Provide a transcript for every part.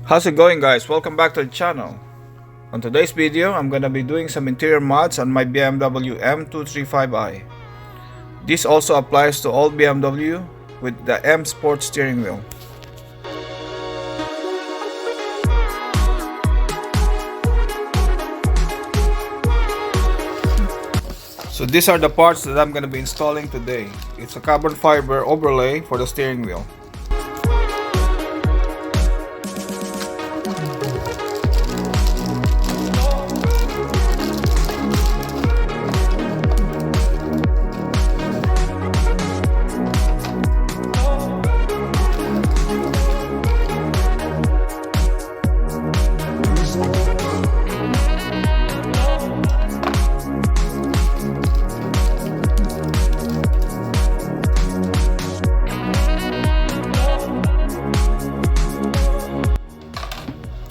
How's it going, guys? Welcome back to the channel. On today's video, I'm gonna be doing some interior mods on my BMW M235i. This also applies to all BMW with the M Sport steering wheel. So these are the parts that I'm gonna be installing today. It's a carbon fiber overlay for the steering wheel.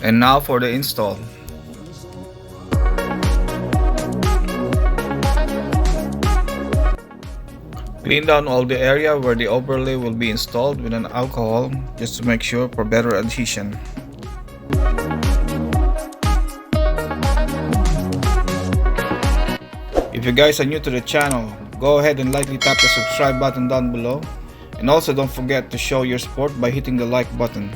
And now for the install. Clean down all the area where the overlay will be installed with an alcohol just to make sure for better adhesion. If you guys are new to the channel, go ahead and lightly tap the subscribe button down below, and also don't forget to show your support by hitting the like button.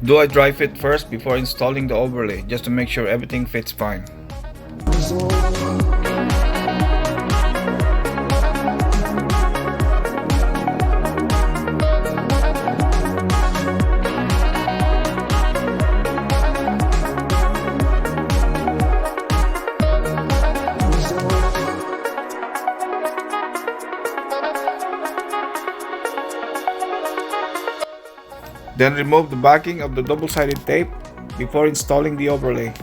Do a dry fit first before installing the overlay, just to make sure everything fits fine. Then remove the backing of the double-sided tape before installing the overlay.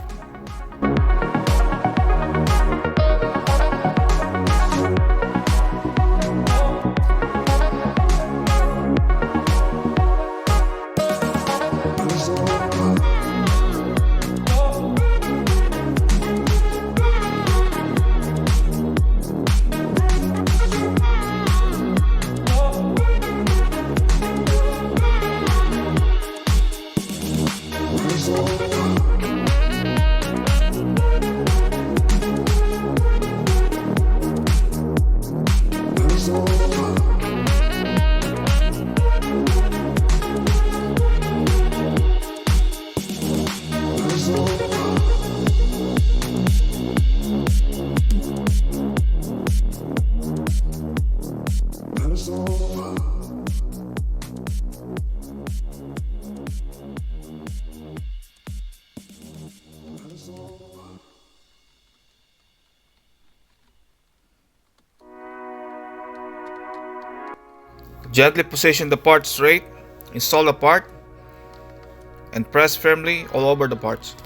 Gently position the part straight, install the part, and press firmly all over the parts.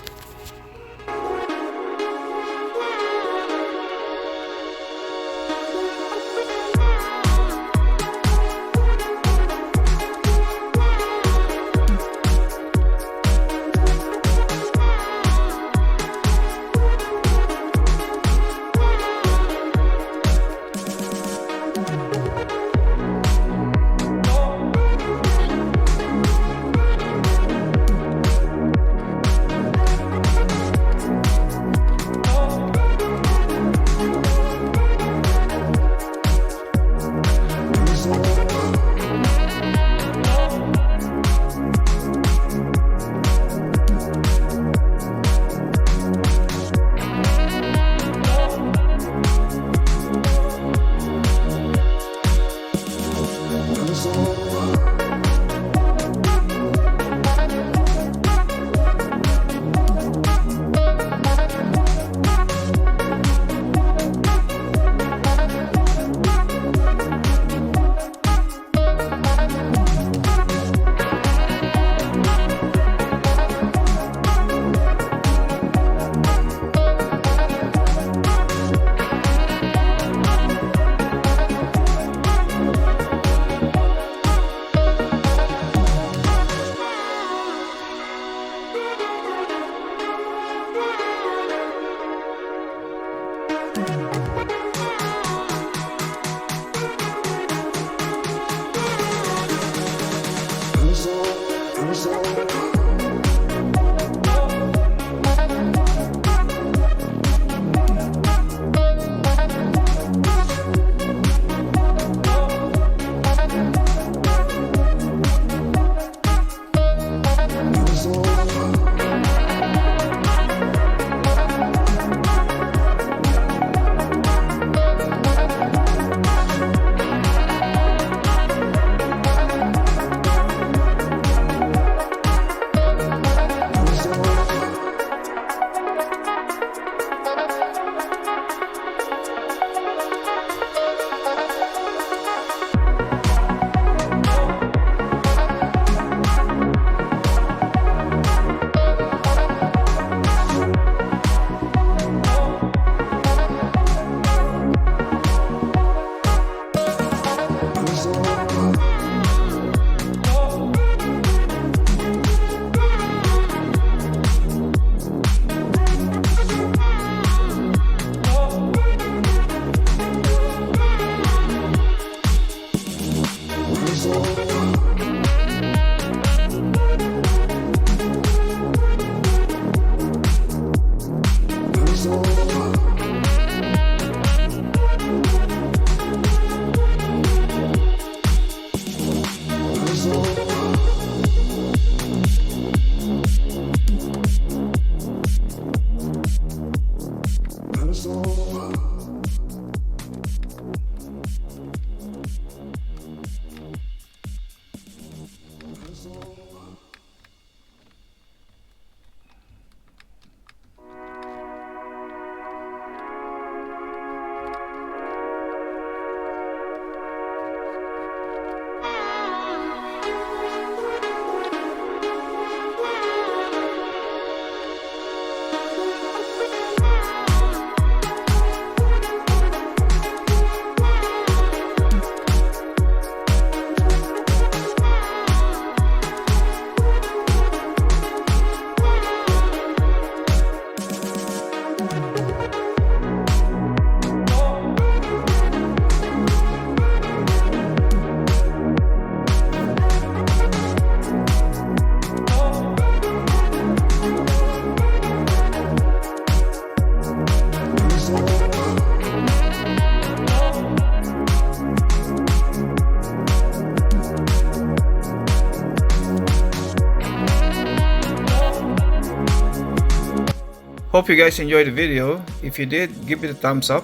Hope you guys enjoyed the video. If you did, give it a thumbs up.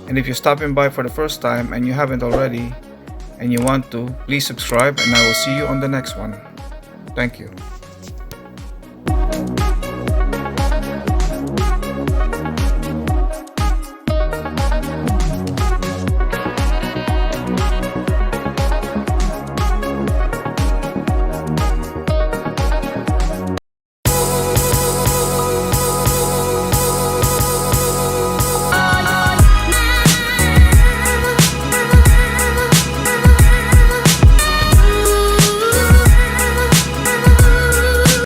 And if you're stopping by for the first time and you haven't already and you want to, please subscribe, and I will see you on the next one. Thank you.